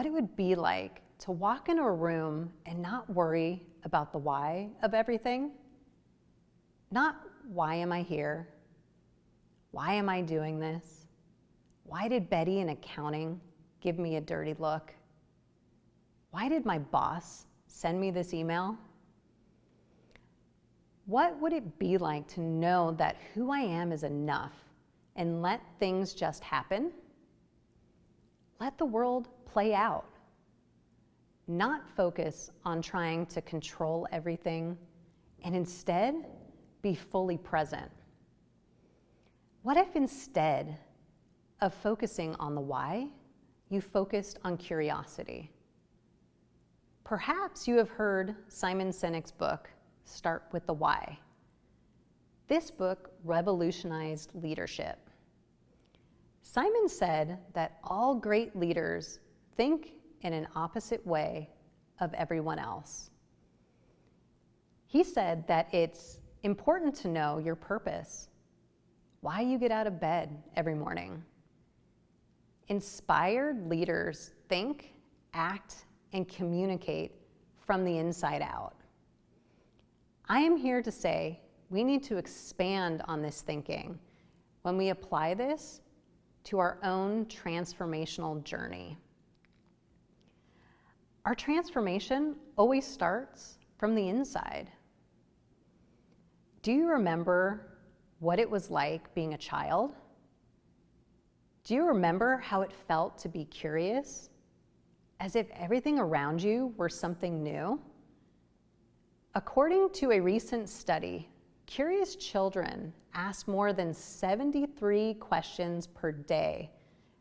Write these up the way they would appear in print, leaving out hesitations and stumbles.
what it would be like to walk into a room and not worry about the why of everything. Not why am I here? Why am I doing this? Why did Betty in accounting give me a dirty look? Why did my boss send me this email? What would it be like to know that who I am is enough and let things just happen? Let the world play out. Not focus on trying to control everything and instead be fully present. What if instead of focusing on the why, you focused on curiosity? Perhaps you have heard Simon Sinek's book, Start with the Why. This book revolutionized leadership. Simon said that all great leaders think in an opposite way of everyone else. He said that it's important to know your purpose, why you get out of bed every morning. Inspired leaders think, act, and communicate from the inside out. I am here to say we need to expand on this thinking when we apply this to our own transformational journey. Our transformation always starts from the inside. Do you remember what it was like being a child? Do you remember how it felt to be curious, as if everything around you were something new? According to a recent study, curious children ask more than 73 questions per day,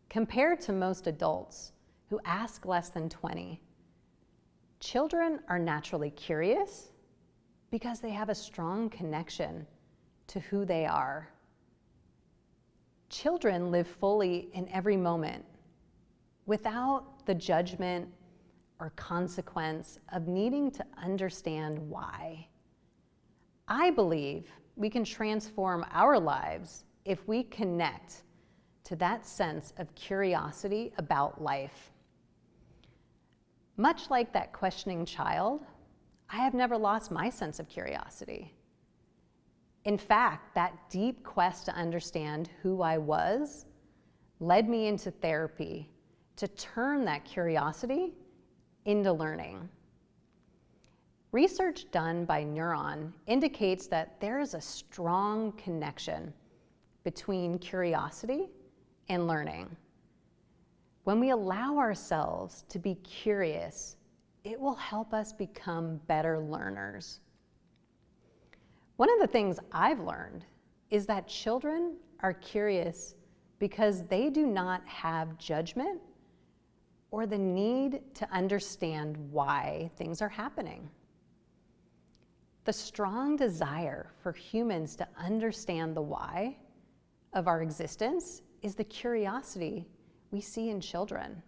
compared to most adults who ask less than 20. Children are naturally curious because they have a strong connection to who they are. Children live fully in every moment without the judgment or consequence of needing to understand why. I believe we can transform our lives if we connect to that sense of curiosity about life. Much like that questioning child, I have never lost my sense of curiosity. In fact, that deep quest to understand who I was led me into therapy to turn that curiosity into learning. Research done by Neuron indicates that there is a strong connection between curiosity and learning. When we allow ourselves to be curious, it will help us become better learners. One of the things I've learned is that children are curious because they do not have judgment or the need to understand why things are happening. The strong desire for humans to understand the why of our existence is the curiosity we see in children.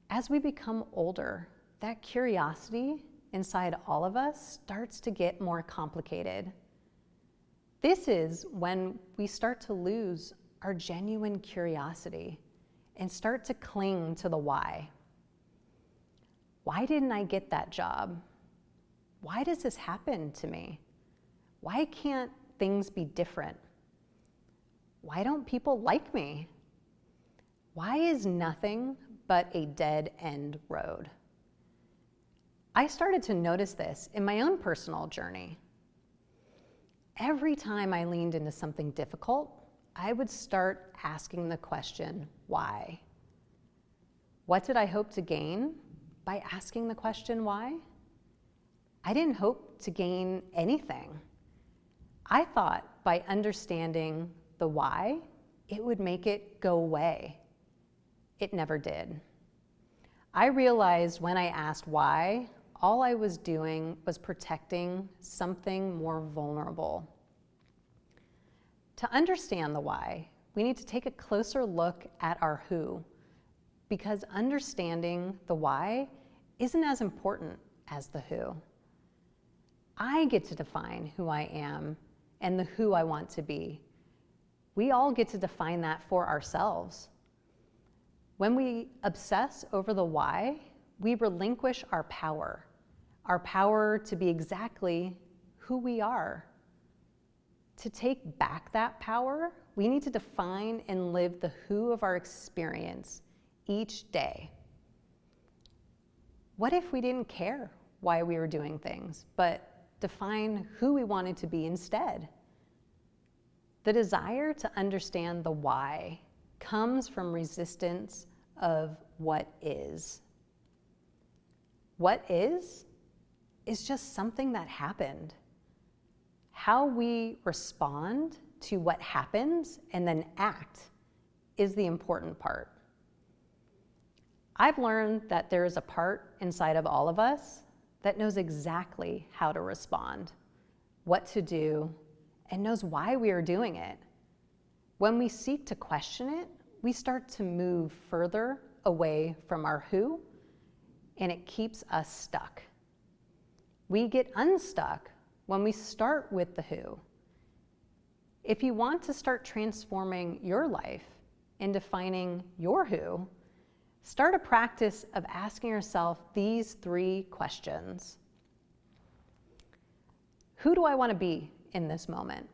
As we become older, that curiosity inside all of us starts to get more complicated. This is when we start to lose our genuine curiosity and start to cling to the why. Why didn't I get that job? Why does this happen to me? Why can't things be different? Why don't people like me? Why is nothing but a dead-end road? I started to notice this in my own personal journey. Every time I leaned into something difficult, I would start asking the question, why? What did I hope to gain by asking the question, why? I didn't hope to gain anything. I thought by understanding the why, it would make it go away. It never did. I realized when I asked why, all I was doing was protecting something more vulnerable. To understand the why, we need to take a closer look at our who, because understanding the why isn't as important as the who. I get to define who I am and the who I want to be. We all get to define that for ourselves. When we obsess over the why, we relinquish our power to be exactly who we are. To take back that power, we need to define and live the who of our experience each day. What if we didn't care why we were doing things, but define who we wanted to be instead? The desire to understand the why comes from resistance of what is. What is just something that happened. How we respond to what happens and then act is the important part. I've learned that there is a part inside of all of us that knows exactly how to respond, what to do, and knows why we are doing it. When we seek to question it, we start to move further away from our who, and it keeps us stuck. We get unstuck when we start with the who. If you want to start transforming your life and defining your who, start a practice of asking yourself these 3 questions. Who do I want to be in this moment?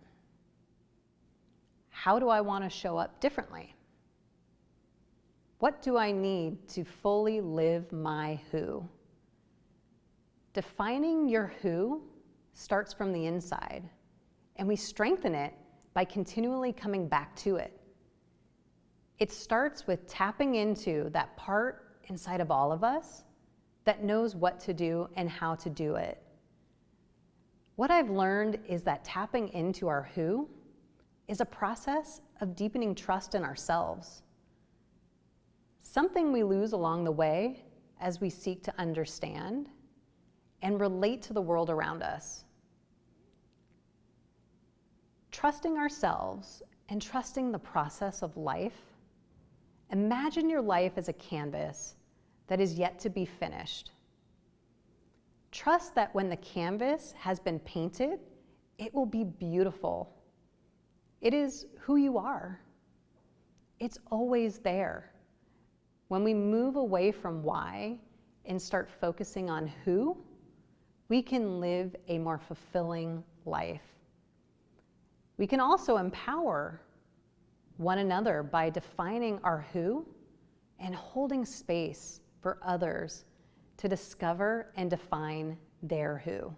How do I want to show up differently? What do I need to fully live my who? Defining your who starts from the inside, and we strengthen it by continually coming back to it. It starts with tapping into that part inside of all of us that knows what to do and how to do it. What I've learned is that tapping into our who is a process of deepening trust in ourselves. Something we lose along the way as we seek to understand and relate to the world around us. Trusting ourselves and trusting the process of life. Imagine your life as a canvas that is yet to be finished. Trust that when the canvas has been painted, it will be beautiful. It is who you are. It's always there. When we move away from why and start focusing on who, we can live a more fulfilling life. We can also empower one another by defining our who and holding space for others to discover and define their who.